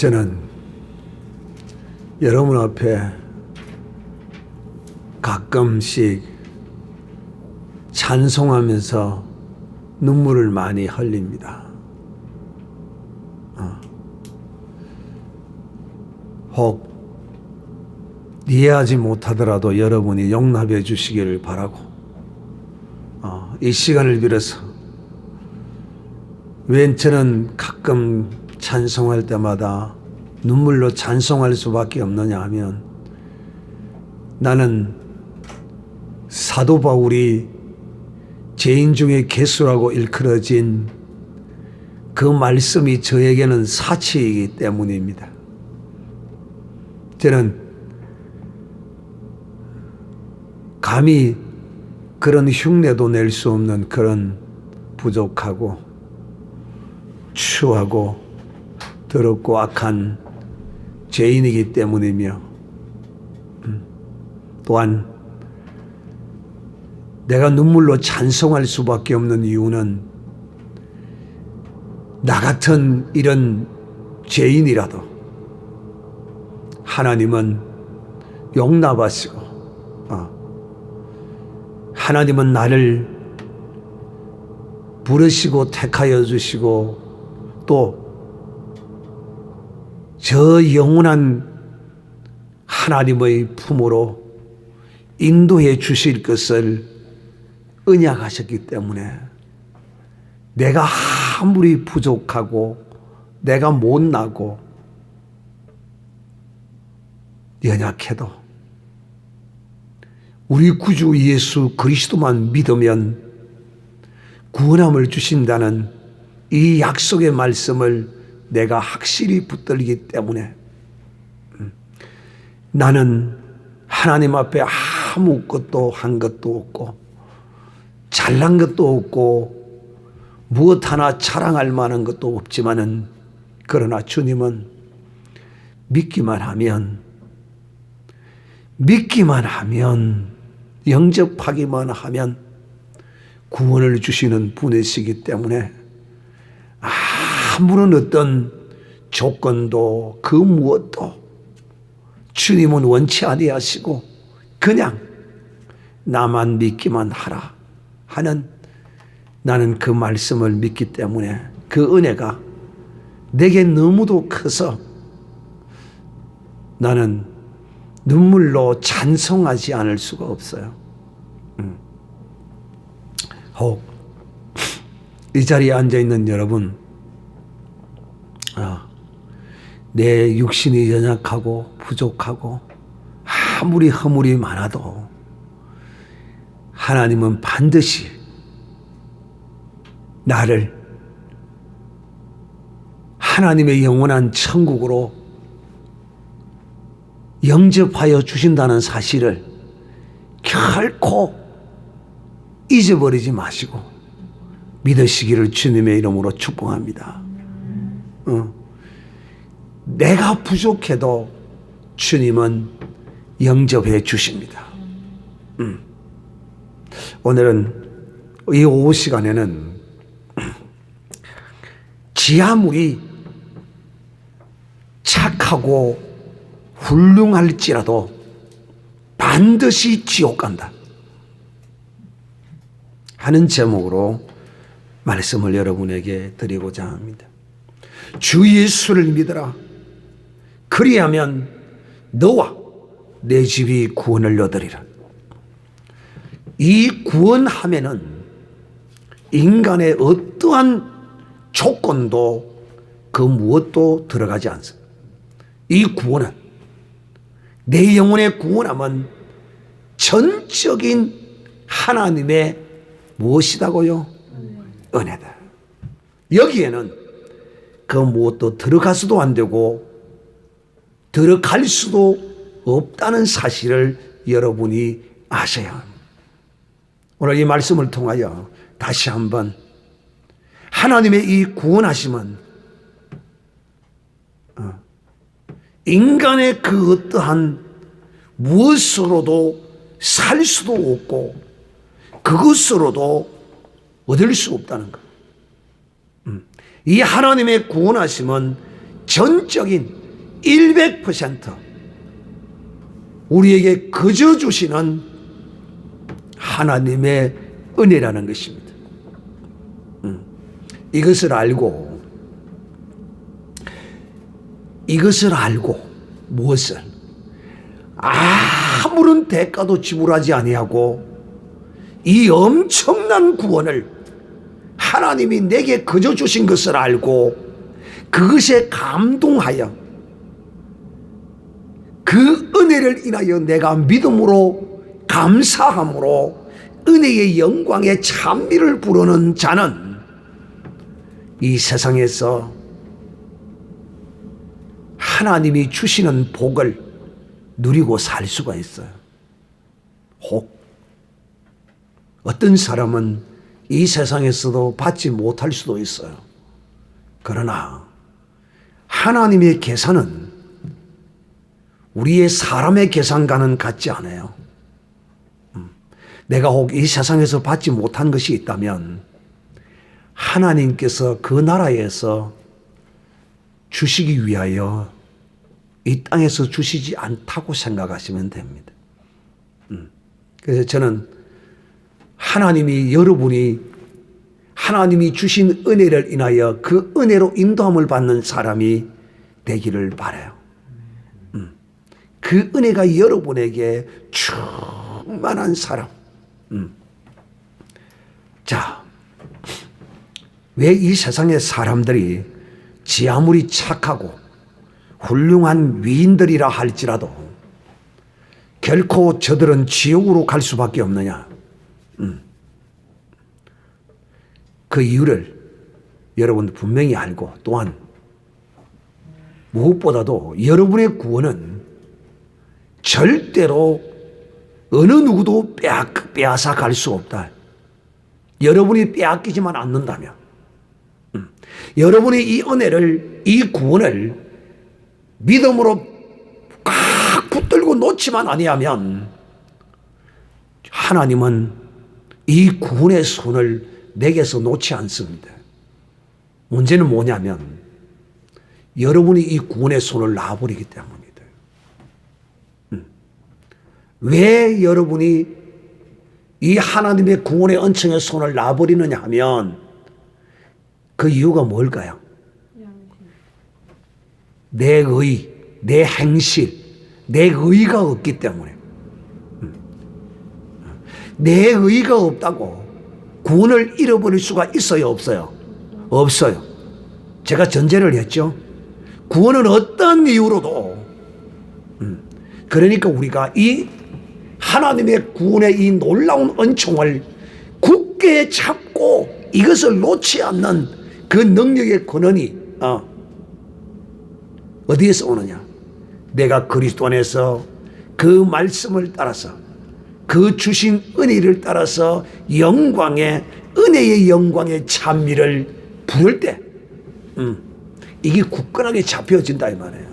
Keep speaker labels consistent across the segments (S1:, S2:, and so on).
S1: 저는 여러분 앞에 가끔씩 찬송하면서 눈물을 많이 흘립니다. 혹 이해하지 못하더라도 여러분이 용납해 주시기를 바라고, 이 시간을 빌어서 왜 저는 가끔 찬송할 때마다 눈물로 찬송할 수밖에 없느냐 하면, 나는 사도 바울이 죄인 중에 괴수라고 일컬어진 그 말씀이 저에게는 사치이기 때문입니다. 저는 감히 그런 흉내도 낼 수 없는 그런 부족하고 추하고 더럽고 악한 죄인이기 때문이며, 또한 내가 눈물로 찬송할 수밖에 없는 이유는 나 같은 이런 죄인이라도 하나님은 용납하시고, 하나님은 나를 부르시고 택하여 주시고, 또 저 영원한 하나님의 품으로 인도해 주실 것을 언약하셨기 때문에, 내가 아무리 부족하고 내가 못나고 연약해도 우리 구주 예수 그리스도만 믿으면 구원함을 주신다는 이 약속의 말씀을 내가 확실히 붙들기 때문에, 나는 하나님 앞에 아무것도 한 것도 없고 잘난 것도 없고 무엇 하나 자랑할 만한 것도 없지만은, 그러나 주님은 믿기만 하면 영접하기만 하면 구원을 주시는 분이시기 때문에, 아무런 어떤 조건도 그 무엇도 주님은 원치 아니하시고 그냥 나만 믿기만 하라 하는, 나는 그 말씀을 믿기 때문에 그 은혜가 내게 너무도 커서 나는 눈물로 찬송하지 않을 수가 없어요. 혹 이 자리에 앉아있는 여러분, 내 육신이 연약하고 부족하고 아무리 허물이 많아도 하나님은 반드시 나를 하나님의 영원한 천국으로 영접하여 주신다는 사실을 결코 잊어버리지 마시고 믿으시기를 주님의 이름으로 축복합니다. 내가 부족해도 주님은 영접해 주십니다. 오늘은 이 오후 시간에는 지 아무리 착하고 훌륭할지라도 반드시 지옥 간다 하는 제목으로 말씀을 여러분에게 드리고자 합니다. 주 예수를 믿으라. 그리하면 너와 내 집이 구원을 얻으리라. 이 구원하면은 인간의 어떠한 조건도 그 무엇도 들어가지 않습니다. 이 구원은, 내 영혼의 구원함은 전적인 하나님의 무엇이다고요? 은혜다. 여기에는 그 무엇도 들어갈 수도 안 되고 들어갈 수도 없다는 사실을 여러분이 아셔야 합니다. 오늘 이 말씀을 통하여 다시 한번 하나님의 이 구원하심은 인간의 그 어떠한 무엇으로도 살 수도 없고 그것으로도 얻을 수 없다는 것. 이 하나님의 구원하심은 전적인 100% 우리에게 거저 주시는 하나님의 은혜라는 것입니다. 이것을 알고 무엇을? 아무런 대가도 지불하지 아니하고 이 엄청난 구원을 하나님이 내게 거저 주신 것을 알고 그것에 감동하여 그 은혜를 인하여 내가 믿음으로 감사함으로 은혜의 영광에 찬미를 부르는 자는 이 세상에서 하나님이 주시는 복을 누리고 살 수가 있어요. 혹 어떤 사람은 이 세상에서도 받지 못할 수도 있어요. 그러나 하나님의 계산은 우리의 사람의 계산과는 같지 않아요. 내가 혹 이 세상에서 받지 못한 것이 있다면 하나님께서 그 나라에서 주시기 위하여 이 땅에서 주시지 않다고 생각하시면 됩니다. 그래서 저는 하나님이 주신 은혜를 인하여 그 은혜로 인도함을 받는 사람이 되기를 바라요. 그 은혜가 여러분에게 충만한 사람. 자, 왜 이 세상의 사람들이 지 아무리 착하고 훌륭한 위인들이라 할지라도 결코 저들은 지옥으로 갈 수밖에 없느냐? 그 이유를 여러분도 분명히 알고 또한 무엇보다도 여러분의 구원은 절대로 어느 누구도 빼앗아 갈 수 없다. 여러분이 빼앗기지만 않는다면, 여러분의 이 은혜를, 이 구원을 믿음으로 꽉 붙들고 놓지만 아니하면 하나님은 이 구원의 손을 내게서 놓지 않습니다. 문제는 뭐냐면 여러분이 이 구원의 손을 놔버리기 때문입니다. 왜 여러분이 이 하나님의 구원의 은총의 손을 놔버리느냐 하면 그 이유가 뭘까요? 내 행실, 내 의가 없기 때문에. 내 의가 없다고 구원을 잃어버릴 수가 있어요, 없어요? 없어요. 제가 전제를 했죠. 구원은 어떤 이유로도 그러니까 우리가 이 하나님의 구원의 이 놀라운 은총을 굳게 잡고 이것을 놓지 않는 그 능력의 근원이 어디에서 오느냐? 내가 그리스도 안에서 그 말씀을 따라서 그 주신 은혜를 따라서 은혜의 영광의 찬미를 부를 때 이게 굳건하게 잡혀진다 이 말이에요.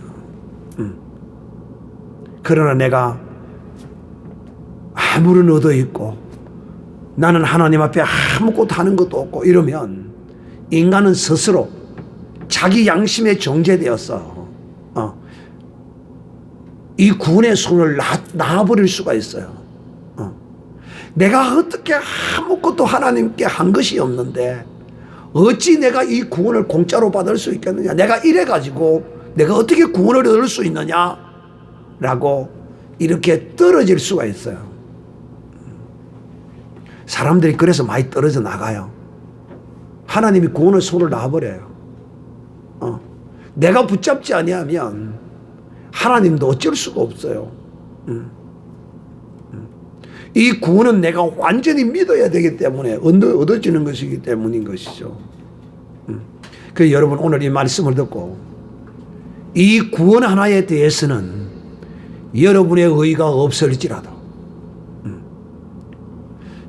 S1: 그러나 내가 아무런 얻어 있고 나는 하나님 앞에 아무것도 하는 것도 없고 이러면 인간은 스스로 자기 양심에 정죄되어서 이 구원의 손을 놔버릴 수가 있어요. 내가 어떻게 아무것도 하나님께 한 것이 없는데 어찌 내가 이 구원을 공짜로 받을 수 있겠느냐? 내가 이래가지고 내가 어떻게 구원을 얻을 수 있느냐? 라고 이렇게 떨어질 수가 있어요. 사람들이 그래서 많이 떨어져 나가요. 하나님이 구원의 손을 놔버려요. 내가 붙잡지 아니하면 하나님도 어쩔 수가 없어요. 이 구원은 내가 완전히 믿어야 되기 때문에 얻어지는 것이기 때문인 것이죠. 그래서 여러분 오늘 이 말씀을 듣고 이 구원 하나에 대해서는 여러분의 의의가 없을지라도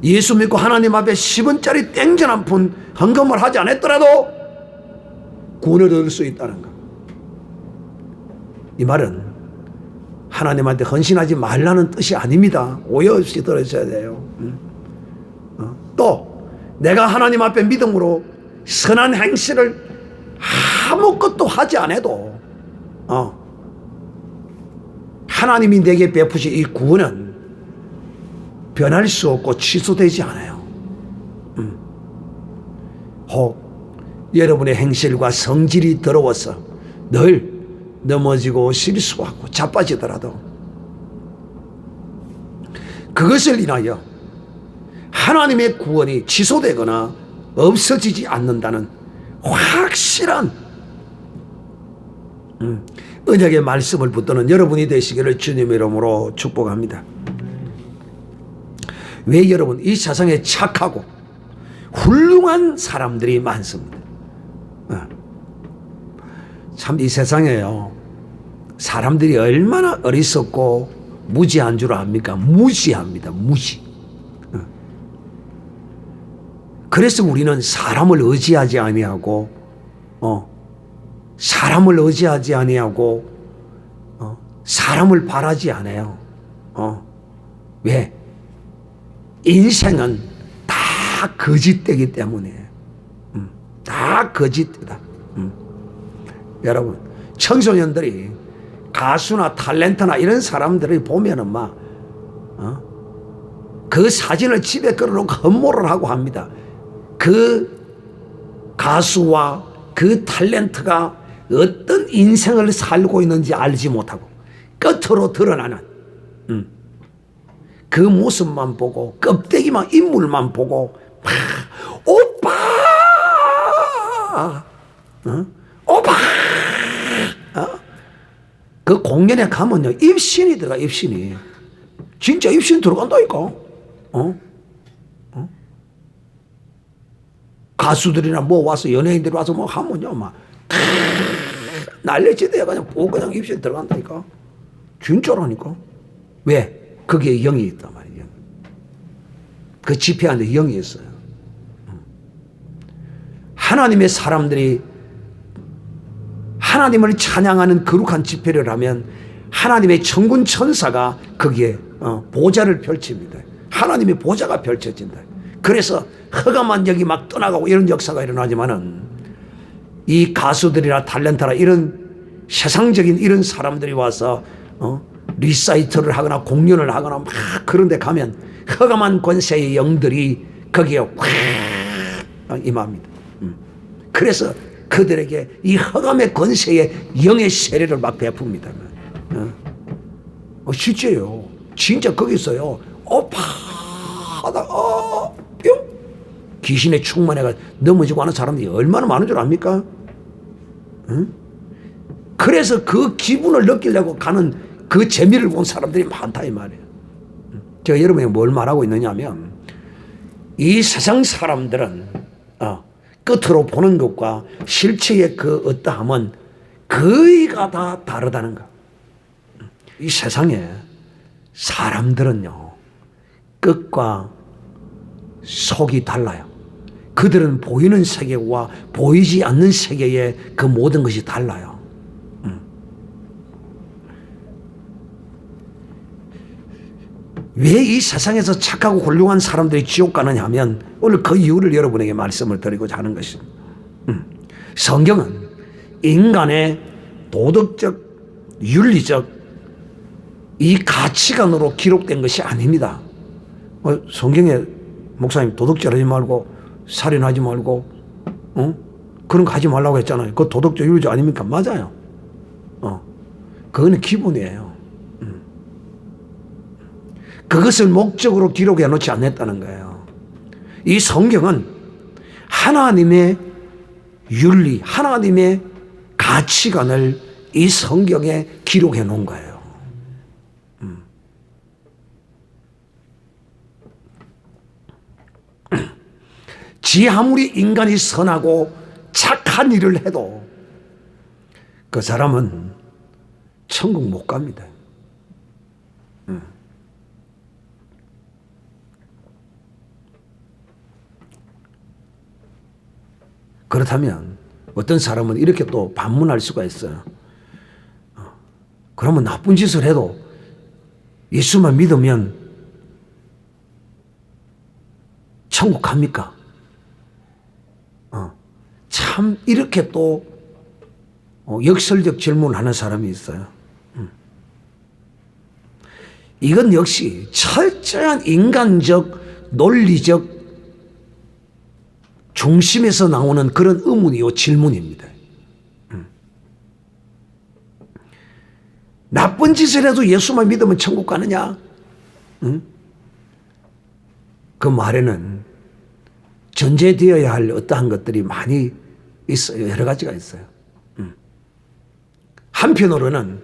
S1: 예수 믿고 하나님 앞에 10원짜리 땡전 한 푼 헌금을 하지 않았더라도 구원을 얻을 수 있다는 것. 이 말은 하나님한테 헌신하지 말라는 뜻이 아닙니다. 오해 없이 들으셔야 돼요. 또 내가 하나님 앞에 믿음으로 선한 행실을 아무것도 하지 않아도 하나님이 내게 베푸신 이 구원은 변할 수 없고 취소되지 않아요. 혹 여러분의 행실과 성질이 더러워서 늘 넘어지고 실수하고 자빠지더라도 그것을 인하여 하나님의 구원이 취소되거나 없어지지 않는다는 확실한 언약의 말씀을 붙드는 여러분이 되시기를 주님의 이름으로 축복합니다. 왜 여러분, 이 세상에 착하고 훌륭한 사람들이 많습니다. 참 이 세상에요, 사람들이 얼마나 어리석고 무지한 줄 압니까? 무시합니다. 무시. 그래서 우리는 사람을 의지하지 아니하고 사람을 의지하지 아니하고 사람을 바라지 않아요. 왜? 인생은 다 거짓되기 때문에. 다 거짓되다. 여러분, 청소년들이 가수나 탤런트나 이런 사람들을 보면은 그 사진을 집에 걸어놓고 흠모를 하고 합니다. 그 가수와 그 탤런트가 어떤 인생을 살고 있는지 알지 못하고 겉으로 드러나는 그 모습만 보고 껍데기만, 인물만 보고 오빠! 오빠! 그 공연에 가면요, 입신이 들어가, 입신이. 진짜 입신 들어간다니까. 가수들이나 뭐 와서, 연예인들이 와서 뭐 하면요, 막 난리치대요. 그냥 입신 들어간다니까. 진짜라니까. 왜? 거기에 영이 있단 말이에요. 그 집회하는데 영이 있어요. 하나님의 사람들이 하나님을 찬양하는 거룩한 집회를 하면 하나님의 천군 천사가 거기에 보좌를 펼칩니다. 하나님의 보좌가 펼쳐진다. 그래서 흑암한 영이 막 떠나가고 이런 역사가 일어나지만은 이 가수들이나 탤런트나 이런 세상적인 이런 사람들이 와서 리사이트를 하거나 공연을 하거나 막 그런 데 가면 흑암한 권세의 영들이 거기에 확 임합니다. 그래서 그들에게 이 흑암의 권세의 영의 세례를 막 베풉니다. 실제요. 진짜 거기서요. 오빠 하다가 귀신에 충만해가 넘어지고 하는 사람들이 얼마나 많은 줄 압니까? 그래서 그 기분을 느끼려고 가는 그 재미를 본 사람들이 많다 이 말이에요. 제가 여러분에게 뭘 말하고 있느냐면 이 세상 사람들은 끝으로 보는 것과 실체의 그 어떠함은 거의가 다 다르다는 거. 이 세상에 사람들은요, 끝과 속이 달라요. 그들은 보이는 세계와 보이지 않는 세계의 그 모든 것이 달라요. 왜 이 세상에서 착하고 훌륭한 사람들이 지옥 가느냐 하면 오늘 그 이유를 여러분에게 말씀을 드리고자 하는 것입니다. 성경은 인간의 도덕적, 윤리적 이 가치관으로 기록된 것이 아닙니다. 성경에 목사님 도덕질하지 말고 살인하지 말고 그런 거 하지 말라고 했잖아요. 그거 도덕적 윤리적 아닙니까? 맞아요. 그거는 기본이에요. 그것을 목적으로 기록해 놓지 않았다는 거예요. 이 성경은 하나님의 윤리, 하나님의 가치관을 이 성경에 기록해 놓은 거예요. 지 아무리 인간이 선하고 착한 일을 해도 그 사람은 천국 못 갑니다. 그렇다면 어떤 사람은 이렇게 또 반문할 수가 있어요. 그러면 나쁜 짓을 해도 예수만 믿으면 천국 갑니까? 참 이렇게 또 역설적 질문을 하는 사람이 있어요. 이건 역시 철저한 인간적, 논리적 중심에서 나오는 그런 의문이요, 질문입니다. 나쁜 짓을 해도 예수만 믿으면 천국 가느냐? 그 말에는 전제되어야 할 어떠한 것들이 많이 있어요. 여러 가지가 있어요. 한편으로는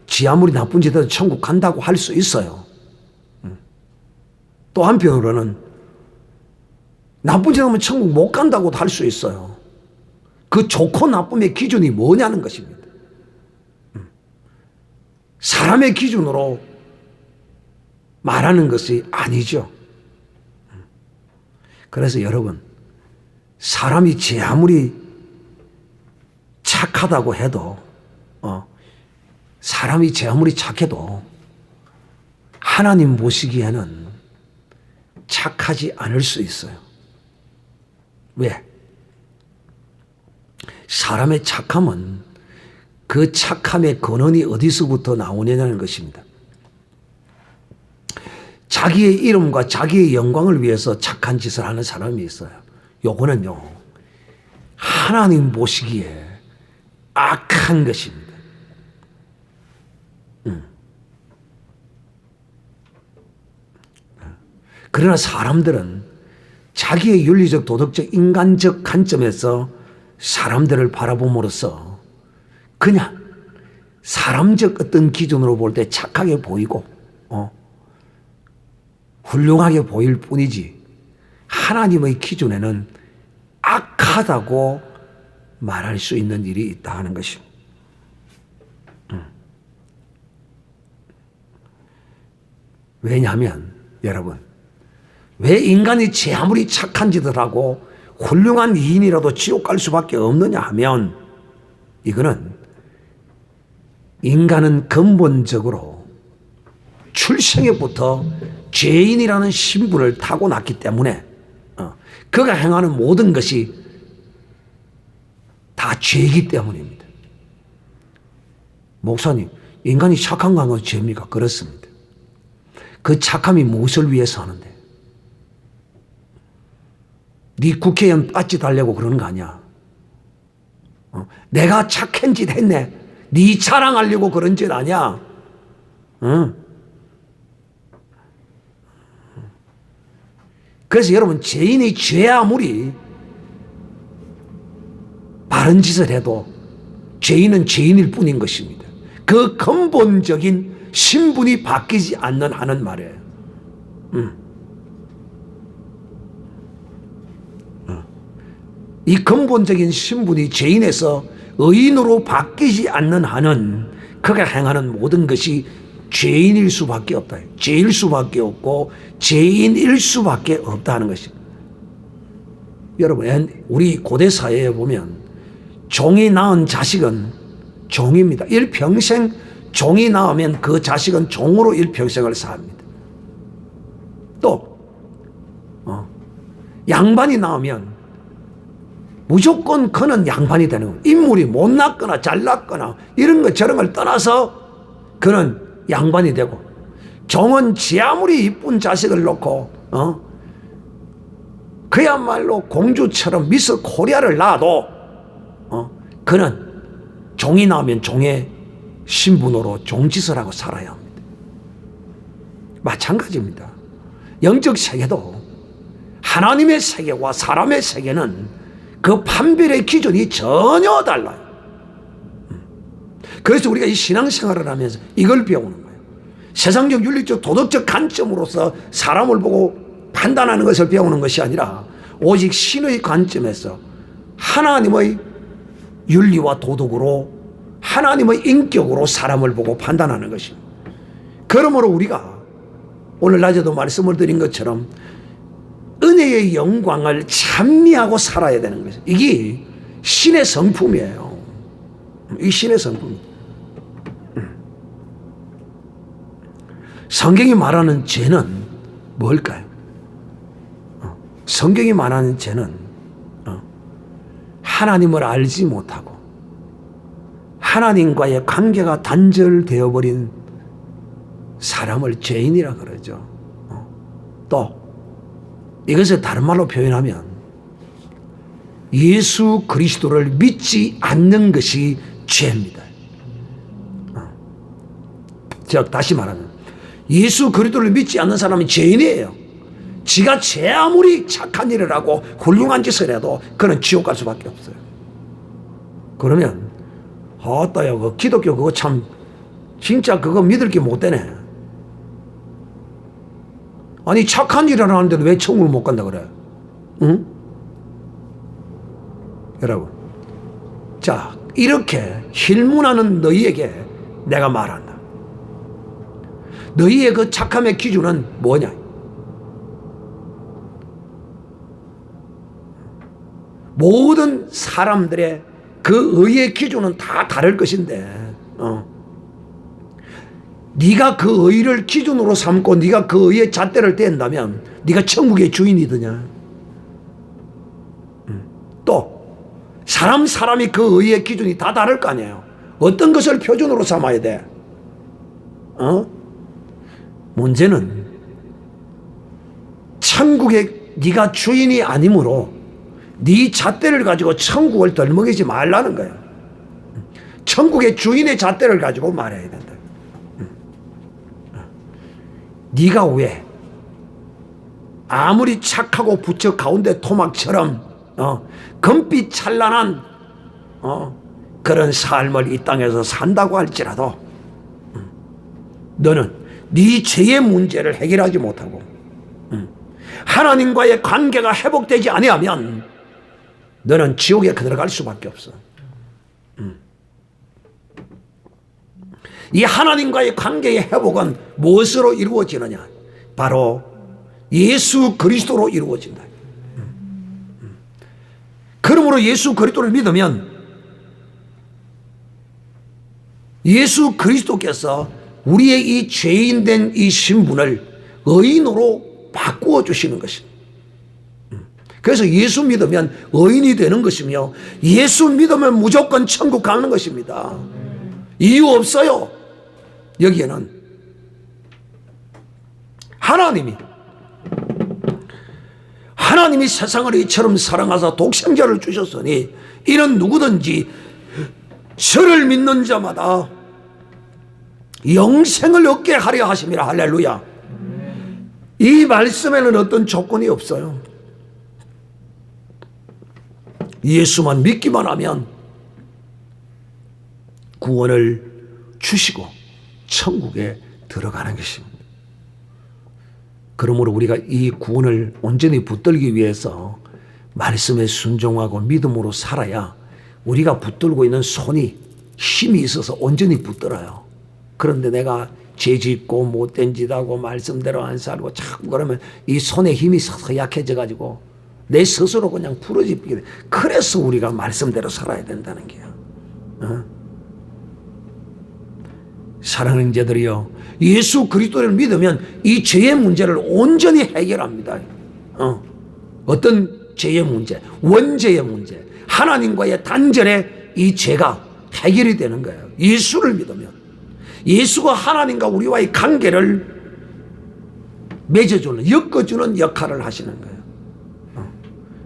S1: 지 아무리 나쁜 짓 해도 천국 간다고 할 수 있어요. 또 한편으로는 나쁜 짓 하면 천국 못 간다고도 할 수 있어요. 그 좋고 나쁨의 기준이 뭐냐는 것입니다. 사람의 기준으로 말하는 것이 아니죠. 그래서 여러분, 사람이 제 아무리 착하다고 해도 사람이 제 아무리 착해도 하나님 보시기에는 착하지 않을 수 있어요. 왜? 사람의 착함은 그 착함의 근원이 어디서부터 나오느냐는 것입니다. 자기의 이름과 자기의 영광을 위해서 착한 짓을 하는 사람이 있어요. 요거는요, 하나님 보시기에 악한 것입니다. 그러나 사람들은 자기의 윤리적, 도덕적, 인간적 관점에서 사람들을 바라봄으로써 그냥 사람적 어떤 기준으로 볼 때 착하게 보이고 훌륭하게 보일 뿐이지 하나님의 기준에는 악하다고 말할 수 있는 일이 있다 하는 것입니다. 왜냐하면 여러분, 왜 인간이 제 아무리 착한 짓을 하고 훌륭한 이인이라도 지옥 갈 수밖에 없느냐 하면, 이거는 인간은 근본적으로 출생에부터 죄인이라는 신분을 타고났기 때문에 그가 행하는 모든 것이 다 죄이기 때문입니다. 목사님, 인간이 착한 건 죄입니까? 그렇습니다. 그 착함이 무엇을 위해서 하는데? 네 국회의원 빠지 달려고 그러는 거 아니야. 내가 착한 짓 했네, 네 자랑하려고 그런 짓 아니야. 그래서 여러분, 죄인의 죄 아무리 바른 짓을 해도 죄인은 죄인일 뿐인 것입니다. 그 근본적인 신분이 바뀌지 않는 하는 말이에요. 이 근본적인 신분이 죄인에서 의인으로 바뀌지 않는 한은 그가 행하는 모든 것이 죄인일 수밖에 없다. 죄일 수밖에 없고 죄인일 수밖에 없다는 것입니다. 여러분, 우리 고대 사회에 보면 종이 낳은 자식은 종입니다. 일평생 종이 낳으면 그 자식은 종으로 일평생을 삽니다. 또 양반이 낳으면 무조건 그는 양반이 되는 거예요. 인물이 못났거나 잘났거나 이런 것 저런 걸 떠나서 그는 양반이 되고, 종은 지 아무리 이쁜 자식을 놓고 그야말로 공주처럼 미스 코리아를 낳아도 그는 종이 나오면 종의 신분으로 종짓을 하고 살아야 합니다. 마찬가지입니다. 영적 세계도 하나님의 세계와 사람의 세계는 그 판별의 기준이 전혀 달라요. 그래서 우리가 이 신앙생활을 하면서 이걸 배우는 거예요. 세상적 윤리적 도덕적 관점으로서 사람을 보고 판단하는 것을 배우는 것이 아니라 오직 신의 관점에서 하나님의 윤리와 도덕으로, 하나님의 인격으로 사람을 보고 판단하는 것입니다. 그러므로 우리가 오늘 낮에도 말씀을 드린 것처럼 은혜의 영광을 찬미하고 살아야 되는 것이죠. 이게 신의 성품이에요. 이 신의 성품입니다. 성경이 말하는 죄는 뭘까요? 성경이 말하는 죄는 하나님을 알지 못하고 하나님과의 관계가 단절되어 버린 사람을 죄인이라 그러죠. 또 이것을 다른 말로 표현하면 예수 그리스도를 믿지 않는 것이 죄입니다. 즉 다시 말하면 예수 그리스도를 믿지 않는 사람은 죄인이에요. 지가 제 아무리 착한 일을 하고 훌륭한 짓을 해도 그는 지옥 갈 수밖에 없어요. 그러면 아따야 그 기독교 그거 참 진짜 그거 믿을 게 못 되네. 아니 착한 일을 하는데도 왜 천국을 못 간다 그래? 응? 여러분, 자 이렇게 힐문하는 너희에게 내가 말한다. 너희의 그 착함의 기준은 뭐냐? 모든 사람들의 그 의의 기준은 다 다를 것인데 네가 그 의를 기준으로 삼고 네가 그 의의 잣대를 댄다면 네가 천국의 주인이 되냐? 또 사람이 그 의의 기준이 다 다를 거 아니에요. 어떤 것을 표준으로 삼아야 돼? 문제는 천국의 네가 주인이 아니므로 네 잣대를 가지고 천국을 덜먹이지 말라는 거예요. 천국의 주인의 잣대를 가지고 말해야 된다. 네가 왜 아무리 착하고 부처 가운데 토막처럼 금빛 찬란한 그런 삶을 이 땅에서 산다고 할지라도 너는 네 죄의 문제를 해결하지 못하고 하나님과의 관계가 회복되지 아니하면 너는 지옥에 들어갈 수밖에 없어. 이 하나님과의 관계의 회복은 무엇으로 이루어지느냐? 바로 예수 그리스도로 이루어진다. 그러므로 예수 그리스도를 믿으면 예수 그리스도께서 우리의 이 죄인된 이 신분을 의인으로 바꾸어 주시는 것입니다. 그래서 예수 믿으면 의인이 되는 것이며 예수 믿으면 무조건 천국 가는 것입니다. 이유 없어요. 여기에는 하나님이 세상을 이처럼 사랑하사 독생자를 주셨으니 이는 누구든지 저를 믿는 자마다 영생을 얻게 하려 하심이라. 할렐루야. 이 말씀에는 어떤 조건이 없어요. 예수만 믿기만 하면 구원을 주시고 천국에 들어가는 것입니다. 그러므로 우리가 이 구원을 온전히 붙들기 위해서 말씀에 순종하고 믿음으로 살아야 우리가 붙들고 있는 손이 힘이 있어서 온전히 붙들어요. 그런데 내가 죄 짓고 못된 짓 하고 말씀대로 안 살고 자꾸 그러면 이 손의 힘이 약해져 가지고 내 스스로 그냥 부러지게 돼. 그래서 우리가 말씀대로 살아야 된다는 게야. 사랑하는 자들이여, 예수 그리스도를 믿으면 이 죄의 문제를 온전히 해결합니다. 어떤 죄의 문제? 원죄의 문제. 하나님과의 단절에 이 죄가 해결이 되는 거예요. 예수를 믿으면. 예수가 하나님과 우리와의 관계를 맺어주는, 엮어주는 역할을 하시는 거예요.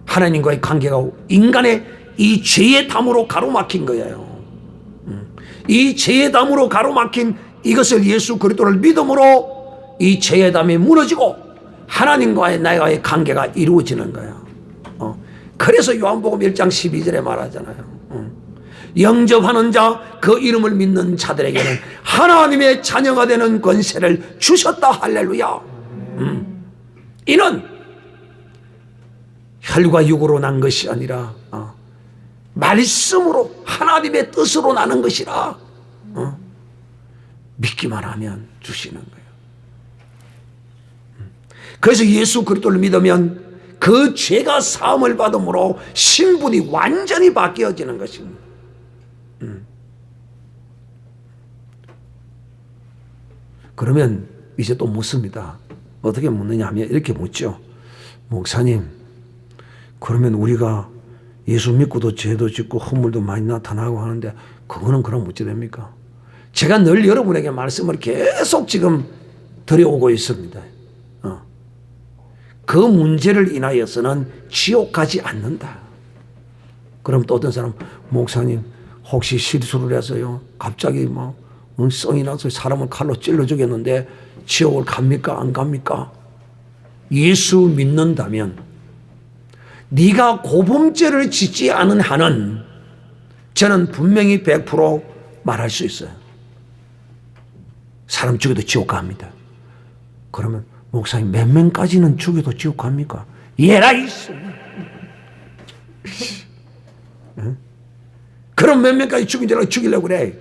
S1: 하나님과의 관계가 인간의 이 죄의 담으로 가로막힌 거예요. 이 죄의 담으로 가로막힌 이것을 예수 그리스도를 믿음으로 이 죄의 담이 무너지고 하나님과의 나와의 관계가 이루어지는 거예요. 그래서 요한복음 1장 12절에 말하잖아요. 영접하는 자, 그 이름을 믿는 자들에게는 하나님의 자녀가 되는 권세를 주셨다. 할렐루야. 이는 혈과 육으로 난 것이 아니라 말씀으로 하나님의 뜻으로 나는 것이라. 믿기만 하면 주시는 거예요. 그래서 예수 그리스도를 믿으면 그 죄가 사함을 받음으로 신분이 완전히 바뀌어지는 것입니다. 그러면 이제 또 묻습니다. 어떻게 묻느냐 하면 이렇게 묻죠. 목사님, 그러면 우리가 예수 믿고도 죄도 짓고 허물도 많이 나타나고 하는데 그거는 그럼 어찌 됩니까? 제가 늘 여러분에게 말씀을 계속 지금 드려오고 있습니다. 그 문제를 인하여서는 지옥 가지 않는다. 그럼 또 어떤 사람, 목사님 혹시 실수를 해서요 갑자기 뭐 성이 나서 사람을 칼로 찔러 죽였는데 지옥을 갑니까? 안 갑니까? 예수 믿는다면 네가 고범죄를 짓지 않은 한은 저는 분명히 100% 말할 수 있어요. 사람 죽여도 지옥 갑니다. 그러면 목사님 몇 명까지는 죽여도 지옥 갑니까? 예라이스. 그럼 몇 명까지 죽이려고 그래.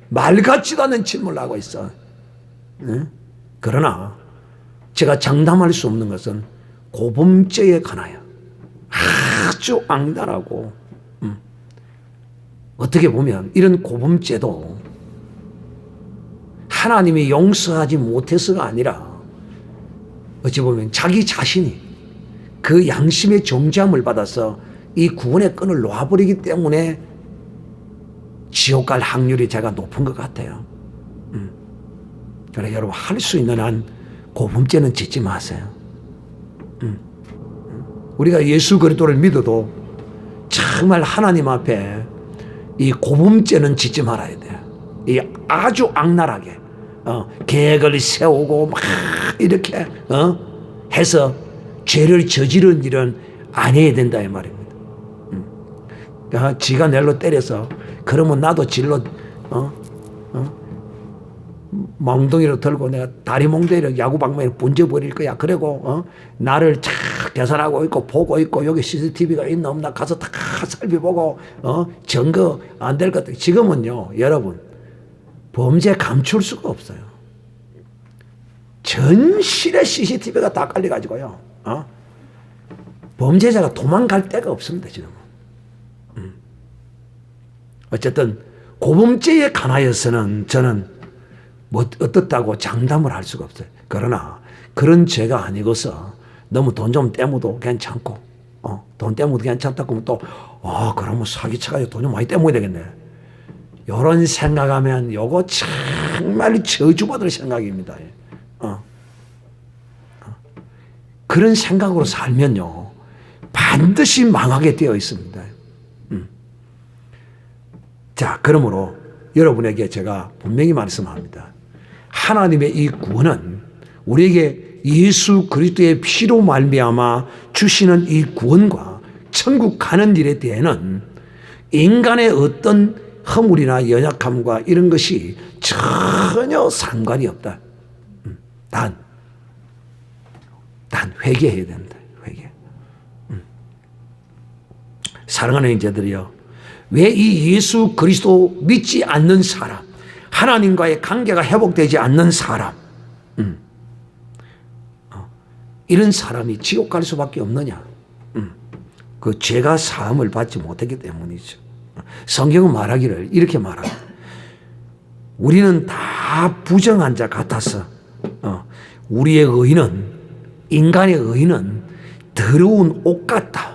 S1: 말 같지도 않은 질문을 하고 있어. 그러나 제가 장담할 수 없는 것은 고범죄에 관하여 아주 악랄하고 어떻게 보면 이런 고범죄도 하나님이 용서하지 못해서가 아니라 어찌 보면 자기 자신이 그 양심의 정죄함을 받아서 이 구원의 끈을 놓아버리기 때문에 지옥 갈 확률이 제가 높은 것 같아요. 그래 여러분 할 수 있는 한 고범죄는 짓지 마세요. 우리가 예수 그리스도를 믿어도 정말 하나님 앞에 이 고범죄는 짓지 말아야 돼요. 이 아주 악랄하게 계획을 세우고 막 이렇게 해서 죄를 저지른 일은 안 해야 된다 이 말입니다. 지가 낼로 때려서 그러면 나도 질로 멍덩이로 들고 내가 다리 몽둥이로 야구방망이로 bun져버릴 거야. 그리고 나를 쫙 계산하고 있고 보고 있고 여기 CCTV가 있나 없나 가서 다 살펴보고 증거 안 될 것 같아. 지금은요 여러분 범죄 감출 수가 없어요. 전실에 CCTV가 다 깔려가지고요 범죄자가 도망갈 데가 없습니다 지금은. 어쨌든 고범죄에 관하여서는 저는 뭐 어떻다고 장담을 할 수가 없어요. 그러나 그런 죄가 아니고서 너무 돈 좀 떼모도 괜찮고 돈 떼모도 괜찮다고 하면 또 그러면 사기쳐가지고 돈 좀 많이 떼모야 되겠네. 이런 생각하면 요거 정말 저주받을 생각입니다. 그런 생각으로 살면요 반드시 망하게 되어 있습니다. 자, 그러므로 여러분에게 제가 분명히 말씀합니다. 하나님의 이 구원은 우리에게 예수 그리스도의 피로 말미암아 주시는 이 구원과 천국 가는 일에 대해는 인간의 어떤 허물이나 연약함과 이런 것이 전혀 상관이 없다. 단 회개해야 된다. 회개. 사랑하는 형제들이여, 왜 이 예수 그리스도 믿지 않는 사람, 하나님과의 관계가 회복되지 않는 사람, 이런 사람이 지옥 갈 수밖에 없느냐? 그 죄가 사함을 받지 못했기 때문이죠. 성경은 말하기를 이렇게 말합니다. 우리는 다 부정한 자 같아서 우리의 의는, 인간의 의는 더러운 옷 같다.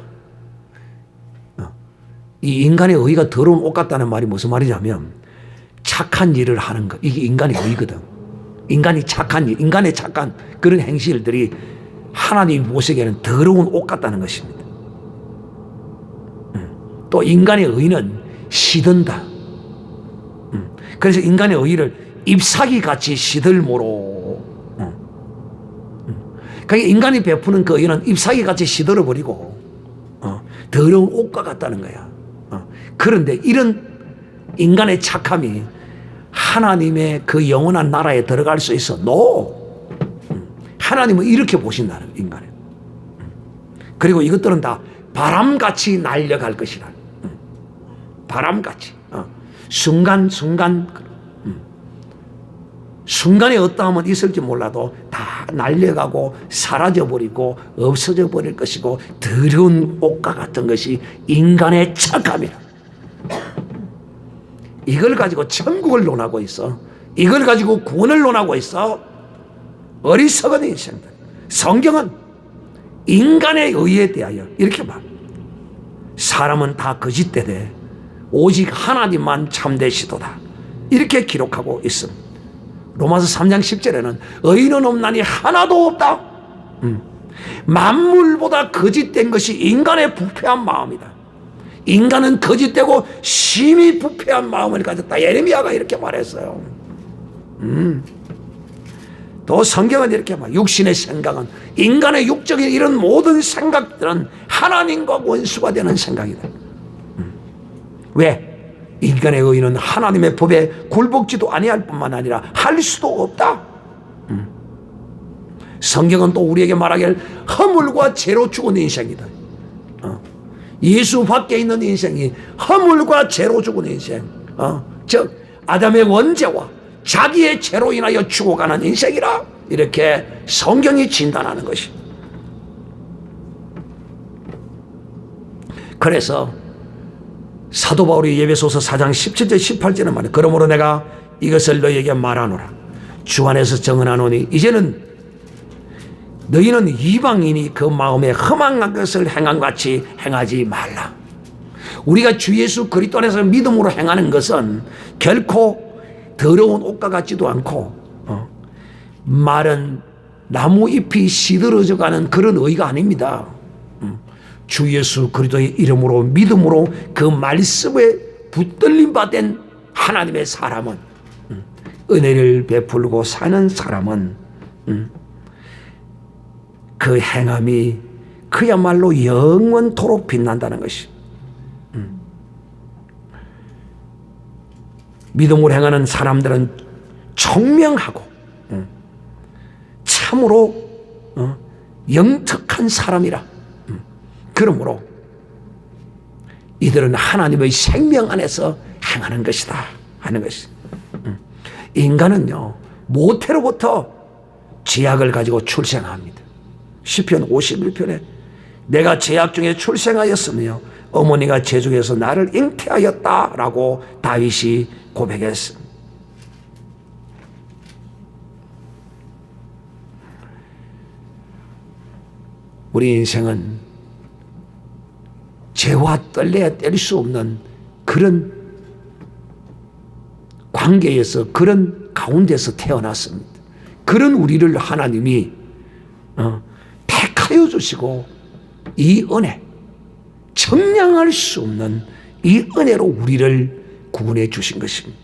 S1: 이 인간의 의가 더러운 옷 같다는 말이 무슨 말이냐면 착한 일을 하는 것, 이게 인간의 의거든. 인간이 착한 일, 인간의 착한 그런 행실들이 하나님 보시기에는 더러운 옷 같다는 것입니다. 또 인간의 의는 시든다. 그래서 인간의 의를 잎사귀 같이 시들모로. 그러니까 인간이 베푸는 그 의는 잎사귀 같이 시들어 버리고 더러운 옷과 같다는 거야. 그런데 이런 인간의 착함이 하나님의 그 영원한 나라에 들어갈 수 있어? No. 하나님은 이렇게 보신다는 인간을. 그리고 이것들은 다 바람같이 날려갈 것이라. 바람같이. 순간에 어떠함은 있을지 몰라도 다 날려가고 사라져버리고 없어져 버릴 것이고 더러운 옷과 같은 것이 인간의 착함이라. 이걸 가지고 천국을 논하고 있어. 이걸 가지고 구원을 논하고 있어. 어리석은 인생들. 성경은 인간의 의에 대하여 이렇게 말. 사람은 다 거짓되되 오직 하나님만 참되시도다. 이렇게 기록하고 있습니다. 로마서 3장 10절에는 의인은 없나니 하나도 없다. 만물보다 거짓된 것이 인간의 부패한 마음이다. 인간은 거짓되고 심히 부패한 마음을 가졌다. 예레미야가 이렇게 말했어요. 또 성경은 이렇게 말, 육신의 생각은, 인간의 육적인 이런 모든 생각들은 하나님과 원수가 되는 생각이다. 왜? 인간의 의인은 하나님의 법에 굴복지도 아니할 뿐만 아니라 할 수도 없다. 성경은 또 우리에게 말하길 허물과 죄로 죽은 인생이다. 예수 밖에 있는 인생이 허물과 죄로 죽은 인생, 즉 아담의 원죄와 자기의 죄로 인하여 죽어가는 인생이라 이렇게 성경이 진단하는 것이. 그래서 사도 바울이 에베소서 4장 17절 18절에 말해, 그러므로 내가 이것을 너희에게 말하노라. 주 안에서 정언하노니 이제는 너희는 이방인이 그 마음에 험한 것을 행한 같이 행하지 말라. 우리가 주 예수 그리스도 안에서 믿음으로 행하는 것은 결코 더러운 옷과 같지도 않고 마른 나무잎이 시들어져 가는 그런 의가 아닙니다. 주 예수 그리스도의 이름으로 믿음으로 그 말씀에 붙들림 받은 하나님의 사람은, 은혜를 베풀고 사는 사람은 그 행함이 그야말로 영원토록 빛난다는 것이. 믿음으로 행하는 사람들은 청명하고 참으로 영특한 사람이라. 그러므로 이들은 하나님의 생명 안에서 행하는 것이다 하는 것이. 인간은요, 모태로부터 죄악을 가지고 출생합니다. 시편 51편에 내가 죄악 중에 출생하였으며 어머니가 죄 중에서 나를 잉태하였다라고 다윗이 고백했습니다. 우리 인생은 죄와 뗄래야 뗄 수 없는 그런 관계에서, 그런 가운데서 태어났습니다. 그런 우리를 하나님이 택하여 주시고 이 은혜, 청량할 수 없는 이 은혜로 우리를 구원해 주신 것입니다.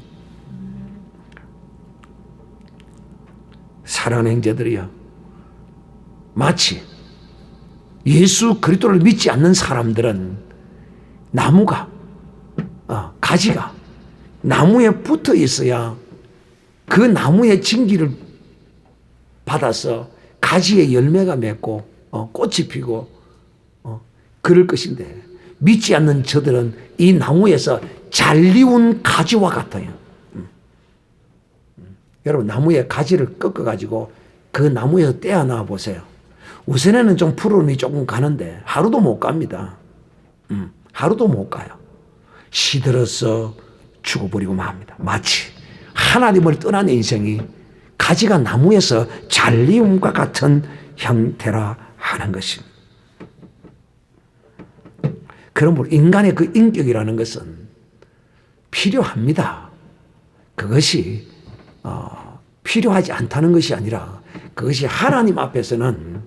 S1: 사랑하는 형제들이여, 마치 예수 그리스도를 믿지 않는 사람들은 나무가, 가지가 나무에 붙어 있어야 그 나무의 진기를 받아서 가지에 열매가 맺고 꽃이 피고 그럴 것인데, 믿지 않는 저들은 이 나무에서 잘리운 가지와 같아요. 여러분, 나무의 가지를 꺾어가지고 그 나무에서 떼어놔 보세요. 우선에는 좀 푸름이 조금 가는데 하루도 못 갑니다. 하루도 못 가요. 시들어서 죽어버리고 맙니다. 마치 하나님을 떠난 인생이 가지가 나무에서 잘리움과 같은 형태라 하는 것입니다. 그러므로 인간의 그 인격이라는 것은 필요합니다. 그것이 필요하지 않다는 것이 아니라 그것이 하나님 앞에서는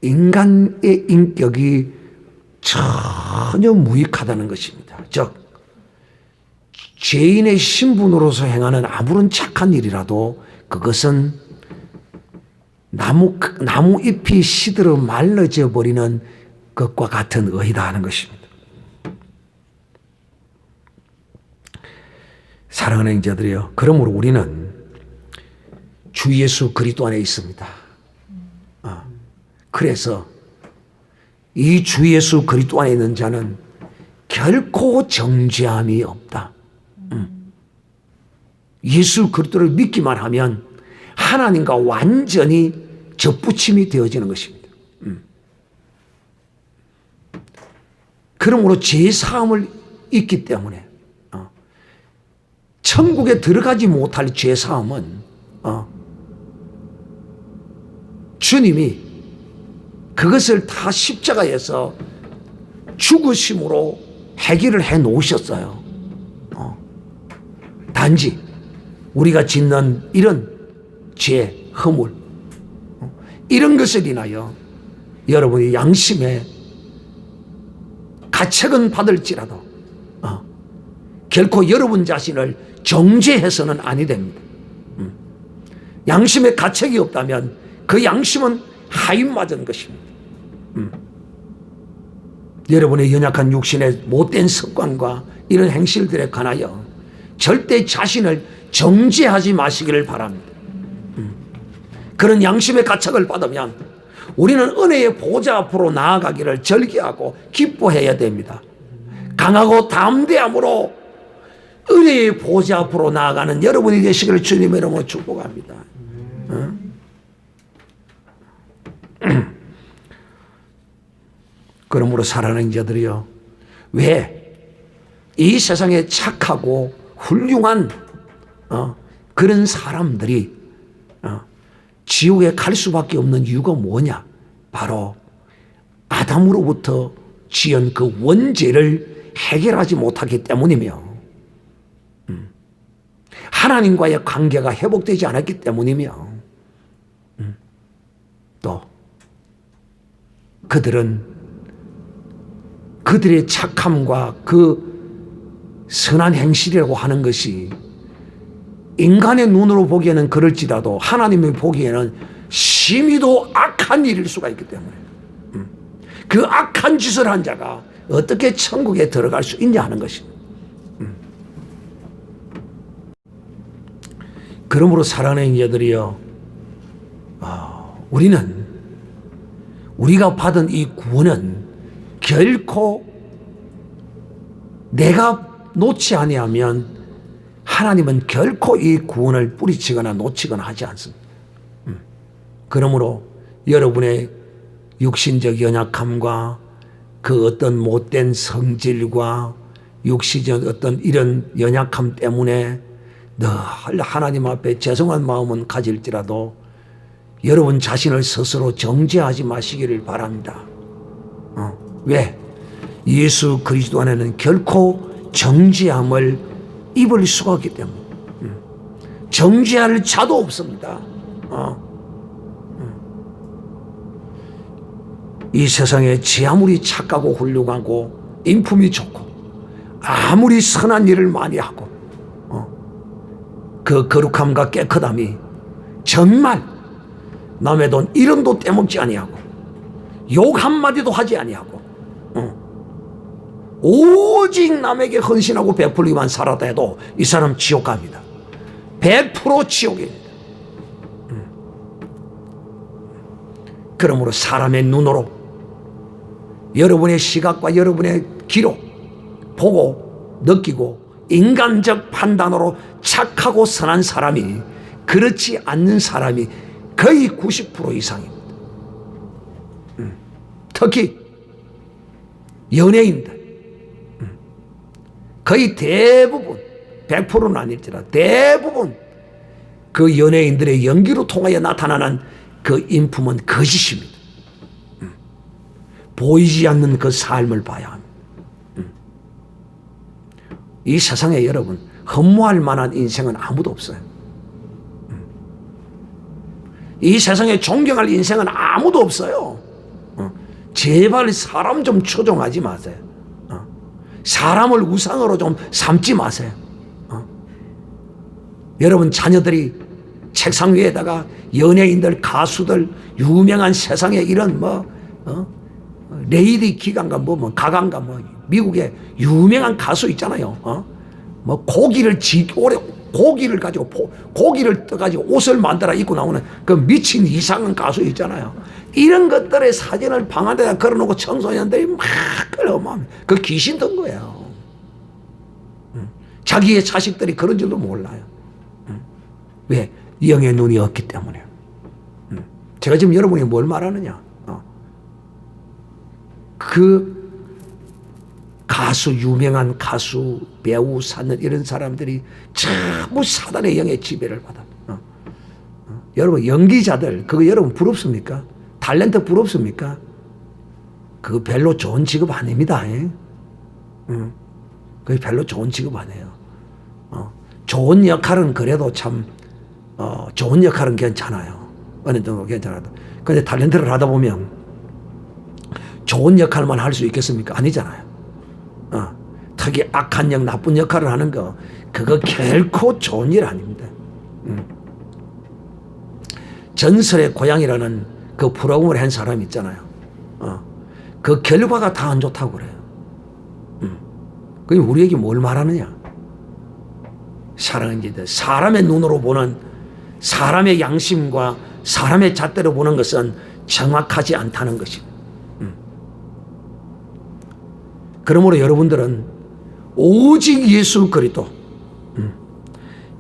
S1: 인간의 인격이 전혀 무익하다는 것입니다. 즉 죄인의 신분으로서 행하는 아무런 착한 일이라도 그것은 나무 잎이 시들어 말라져 버리는 것과 같은 의다 하는 것입니다. 사랑하는 형제들이여, 그러므로 우리는 주 예수 그리스도 안에 있습니다. 그래서 이 주 예수 그리스도 안에 있는 자는 결코 정죄함이 없다. 예수 그리스도를 믿기만 하면 하나님과 완전히 접붙임이 되어지는 것입니다. 그러므로 죄사함을 잊기 때문에 천국에 들어가지 못할 죄사함은 주님이 그것을 다 십자가에서 죽으심으로 해결을 해 놓으셨어요. 단지 우리가 짓는 이런 죄, 허물, 이런 것을 인하여 여러분이 양심의 가책은 받을지라도 결코 여러분 자신을 정죄해서는 아니 됩니다. 양심의 가책이 없다면 그 양심은 하인 맞은 것입니다. 여러분의 연약한 육신의 못된 습관과 이런 행실들에 관하여 절대 자신을 정죄하지 마시기를 바랍니다. 그런 양심의 가책을 받으면 우리는 은혜의 보좌 앞으로 나아가기를 절기하고 기뻐해야 됩니다. 강하고 담대함으로 은혜의 보좌 앞으로 나아가는 여러분이 되시기를 주님의 이름으로 축복합니다. 그러므로 사랑하는 자들이여, 왜 이 세상에 착하고 훌륭한 그런 사람들이 지옥에 갈 수밖에 없는 이유가 뭐냐? 바로 아담으로부터 지은 그 원죄를 해결하지 못하기 때문이며 하나님과의 관계가 회복되지 않았기 때문이며 또 그들의 착함과 그 선한 행실이라고 하는 것이 인간의 눈으로 보기에는 그럴지라도 하나님의 보기에는 심히도 악한 일일 수가 있기 때문에 그 악한 짓을 한 자가 어떻게 천국에 들어갈 수 있냐 하는 것입니다. 그러므로 사랑하는 자들이여, 우리가 받은 이 구원은 결코 내가 놓지 아니하면 하나님은 결코 이 구원을 뿌리치거나 놓치거나 하지 않습니다. 그러므로 여러분의 육신적 연약함과 그 어떤 못된 성질과 육신적 어떤 이런 연약함 때문에 늘 하나님 앞에 죄송한 마음은 가질지라도 여러분 자신을 스스로 정죄하지 마시기를 바랍니다. 왜? 예수 그리스도 안에는 결코 정죄함을 입을 수가 없기 때문에 정죄할 자도 없습니다. 이 세상에 지 아무리 착하고 훌륭하고 인품이 좋고 아무리 선한 일을 많이 하고 그 거룩함과 깨끗함이 정말 남의 돈 1원도 떼먹지 아니하고 욕 한마디도 하지 아니하고 오직 남에게 헌신하고 베풀기만 살았다 해도 이 사람 지옥 갑니다. 100% 지옥입니다. 그러므로 사람의 눈으로 여러분의 시각과 여러분의 귀로 보고 느끼고 인간적 판단으로 착하고 선한 사람이 그렇지 않는 사람이 거의 90% 이상입니다. 특히 연예인들 거의 대부분 100%는 아닐지라 대부분 그 연예인들의 연기로 통하여 나타나는 그 인품은 거짓입니다. 보이지 않는 그 삶을 봐야 합니다. 이 세상에 여러분 흠모할 만한 인생은 아무도 없어요. 이 세상에 존경할 인생은 아무도 없어요. 제발 사람 좀 추종하지 마세요. 사람을 우상으로 좀 삼지 마세요. 여러분 자녀들이 책상 위에다가 연예인들, 가수들, 유명한 세상에 이런 레이디 기간가 가간가 미국의 유명한 가수 있잖아요. 고기를 가지고 고기를 떠가지고 옷을 만들어 입고 나오는 그 미친 이상한 가수 있잖아요. 이런 것들의 사진을 방 안에다 걸어놓고 청소년들이 막 끌어오면 그 귀신 든 거예요. 자기의 자식들이 그런 줄도 몰라요. 왜? 영의 눈이 없기 때문에. 제가 지금 여러분이 뭘 말하느냐? 그 가수, 유명한 가수, 배우, 사는 이런 사람들이 전부 사단의 영의 지배를 받아. 여러분 연기자들 그거 여러분 부럽습니까? 탤런트 부럽습니까? 그거 별로 좋은 직업 아닙니다. 그게 별로 좋은 직업 아니에요. 좋은 역할은 그래도 참 좋은 역할은 괜찮아요. 어느 정도 괜찮아도. 근데 탤런트를 하다 보면 좋은 역할만 할 수 있겠습니까? 아니잖아요. 특히 악한 역, 나쁜 역할을 하는 거, 그거 결코 좋은 일 아닙니다. 전설의 고향이라는 그 프로그램을 한 사람이 있잖아요. 그 결과가 다 안 좋다고 그래요. 그게 우리에게 뭘 말하느냐? 사랑은 이제 사람의 눈으로 보는, 사람의 양심과 사람의 잣대로 보는 것은 정확하지 않다는 것이고. 그러므로 여러분들은 오직 예수 그리스도,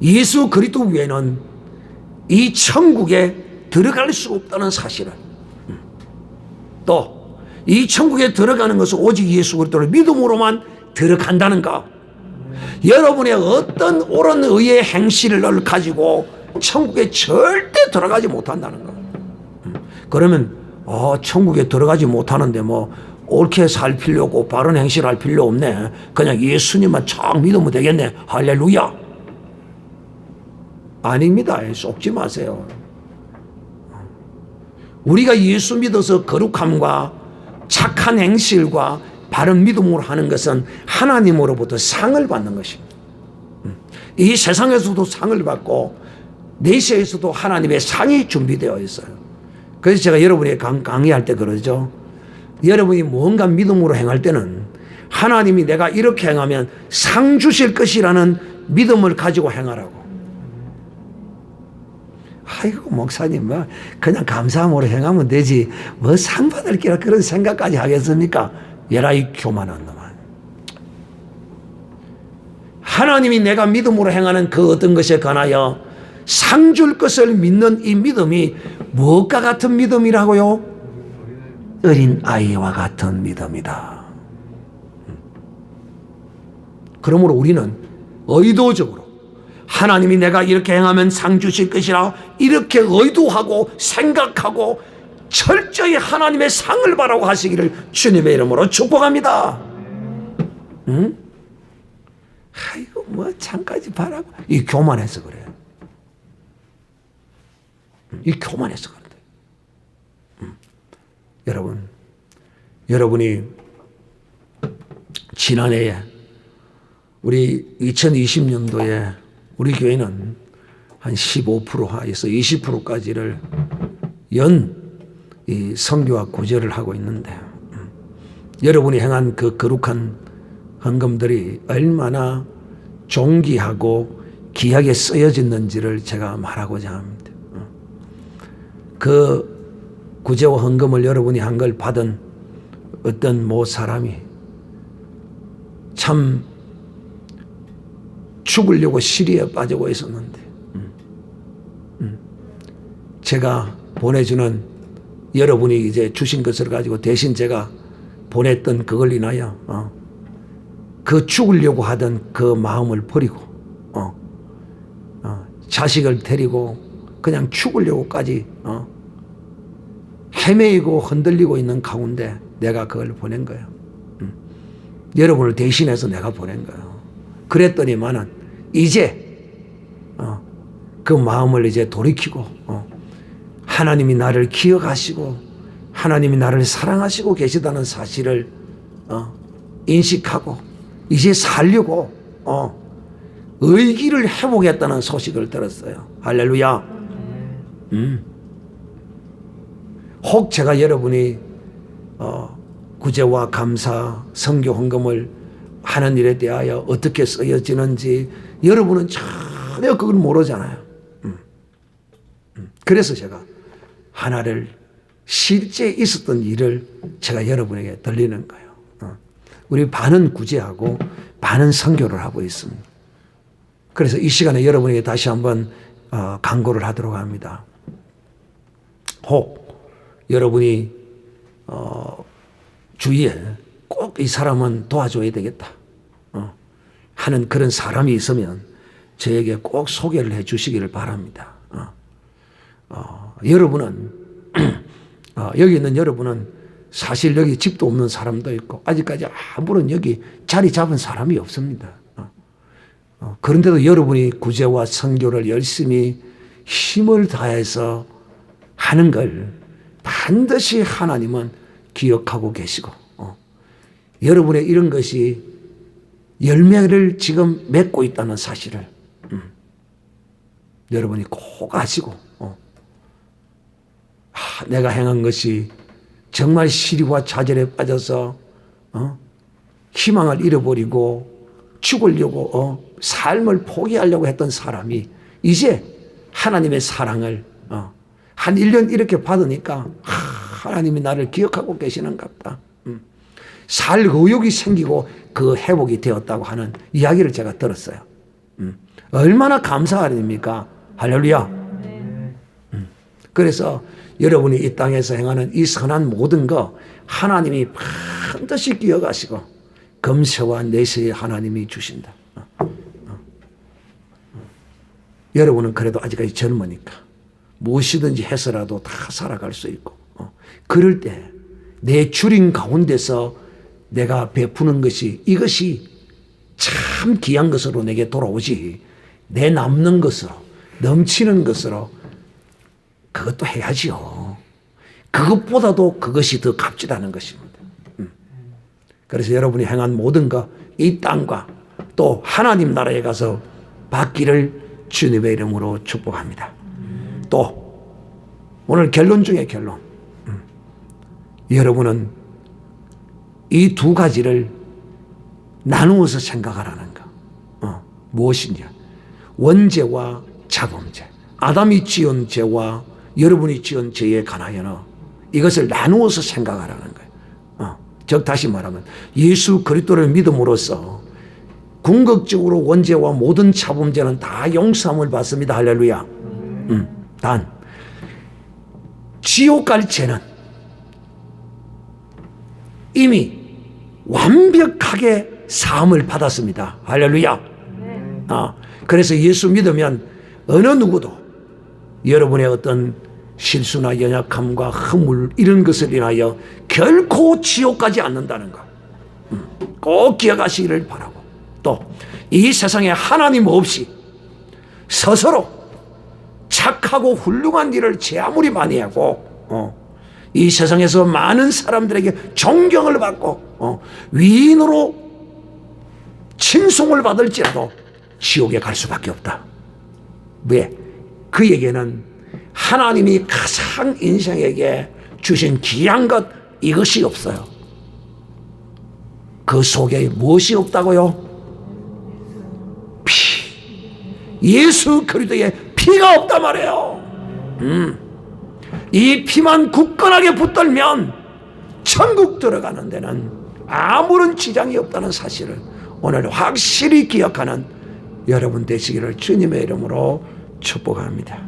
S1: 예수 그리스도 외에는 이 천국에 들어갈 수 없다는 사실을, 또 이 천국에 들어가는 것은 오직 예수 그리스도를 믿음으로만 들어간다는 것. 여러분의 어떤 옳은 의의 행실을 가지고 천국에 절대 들어가지 못한다는 것. 그러면 천국에 들어가지 못하는데 뭐 옳게 살 필요 없고 바른 행실을 할 필요 없네. 그냥 예수님만 쫙 믿으면 되겠네. 할렐루야. 아닙니다. 속지 마세요. 우리가 예수 믿어서 거룩함과 착한 행실과 바른 믿음으로 하는 것은 하나님으로부터 상을 받는 것입니다. 이 세상에서도 상을 받고 내세에서도 하나님의 상이 준비되어 있어요. 그래서 제가 여러분이 강의할 때 그러죠. 여러분이 뭔가 믿음으로 행할 때는 하나님이 내가 이렇게 행하면 상 주실 것이라는 믿음을 가지고 행하라고. 아이고 목사님 뭐 그냥 감사함으로 행하면 되지 뭐 상 받을 게라 그런 생각까지 하겠습니까? 예라이 교만한 놈아. 하나님이 내가 믿음으로 행하는 그 어떤 것에 관하여 상 줄 것을 믿는 이 믿음이 무엇과 같은 믿음이라고요? 어린 아이와 같은 믿음이다. 그러므로 우리는 의도적으로 하나님이 내가 이렇게 행하면 상 주실 것이라 이렇게 의도하고 생각하고 철저히 하나님의 상을 바라고 하시기를 주님의 이름으로 축복합니다. 응? 아이고 뭐 상까지 바라고. 이 교만해서 그래요. 이 교만해서 그런데. 여러분이 지난해에 우리 2020년도에 우리 교회는 한 15%에서 20%까지를 이 선교와 구제를 하고 있는데 여러분이 행한 그 거룩한 헌금들이 얼마나 존귀하고 귀하게 쓰여졌는지를 제가 말하고자 합니다. 그 구제와 헌금을 여러분이 한 걸 받은 어떤 모 사람이 참 죽으려고 시리에 빠지고 있었는데 제가 보내주는 여러분이 이제 주신 것을 가지고 대신 제가 보냈던 그걸 인하여 그 죽으려고 하던 그 마음을 버리고 자식을 데리고 그냥 죽으려고까지 헤매이고 흔들리고 있는 가운데 내가 그걸 보낸 거예요. 여러분을 대신해서 내가 보낸 거예요. 그랬더니만은 이제 그 마음을 이제 돌이키고 하나님이 나를 기억하시고 하나님이 나를 사랑하시고 계시다는 사실을 인식하고 이제 살려고 의기를 회복했다는 소식을 들었어요. 할렐루야. 혹 제가 여러분이 구제와 감사, 선교 헌금을 하는 일에 대하여 어떻게 쓰여지는지 여러분은 전혀 그걸 모르잖아요. 그래서 제가 하나를 실제 있었던 일을 제가 여러분에게 들리는 거예요. 우리 반은 구제하고 반은 선교를 하고 있습니다. 그래서 이 시간에 여러분에게 다시 한번 강구를 하도록 합니다. 혹 여러분이 주위에 꼭 이 사람은 도와줘야 되겠다 하는 그런 사람이 있으면 저에게 꼭 소개를 해 주시기를 바랍니다. 여러분은 여기 있는 여러분은 사실 여기 집도 없는 사람도 있고 아직까지 아무런 여기 자리 잡은 사람이 없습니다. 그런데도 여러분이 구제와 선교를 열심히 힘을 다해서 하는 걸 반드시 하나님은 기억하고 계시고 여러분의 이런 것이 열매를 지금 맺고 있다는 사실을 여러분이 꼭 아시고 내가 행한 것이 정말 시리와 좌절에 빠져서 희망을 잃어버리고 죽으려고 삶을 포기하려고 했던 사람이 이제 하나님의 사랑을 한 1년 이렇게 받으니까 하나님이 나를 기억하고 계시는갑다. 살 의욕이 생기고 그 회복이 되었다고 하는 이야기를 제가 들었어요. 얼마나 감사합니까? 할렐루야. 그래서 여러분이 이 땅에서 행하는 이 선한 모든 거 하나님이 반드시 기억하시고 금세와 내세에 하나님이 주신다. 여러분은 그래도 아직까지 젊으니까 무엇이든지 해서라도 다 살아갈 수 있고 그럴 때 내 주린 가운데서 내가 베푸는 것이 이것이 참 귀한 것으로 내게 돌아오지 내 남는 것으로 넘치는 것으로 그것도 해야지요. 그것보다도 그것이 더 값지다는 것입니다. 그래서 여러분이 행한 모든 것 이 땅과 또 하나님 나라에 가서 받기를 주님의 이름으로 축복합니다. 또 오늘 결론 중에 결론 여러분은 이 두 가지를 나누어서 생각하라는 거 무엇이냐 원죄와 자범죄 아담이 지은 죄와 여러분이 지은 죄에 관하여는 이것을 나누어서 생각하라는 거예요. 즉 다시 말하면 예수 그리스도를 믿음으로써 궁극적으로 원죄와 모든 자범죄는 다 용서함을 받습니다. 할렐루야. 단 지옥 갈 죄는 이미 완벽하게 사함을 받았습니다. 할렐루야. 그래서 예수 믿으면 어느 누구도 여러분의 어떤 실수나 연약함과 허물 이런 것을 인하여 결코 지옥 가지 않는다는 것 꼭 기억하시기를 바라고 또 이 세상에 하나님 없이 스스로 착하고 훌륭한 일을 제 아무리 많이 하고 이 세상에서 많은 사람들에게 존경을 받고 위인으로 칭송을 받을지라도 지옥에 갈 수밖에 없다. 왜? 그에게는 하나님이 가장 인생에게 주신 귀한 것 이것이 없어요. 그 속에 무엇이 없다고요? 피. 예수 그리스도의 피가 없단 말이에요. 이 피만 굳건하게 붙들면 천국 들어가는 데는 아무런 지장이 없다는 사실을 오늘 확실히 기억하는 여러분 되시기를 주님의 이름으로 축복합니다.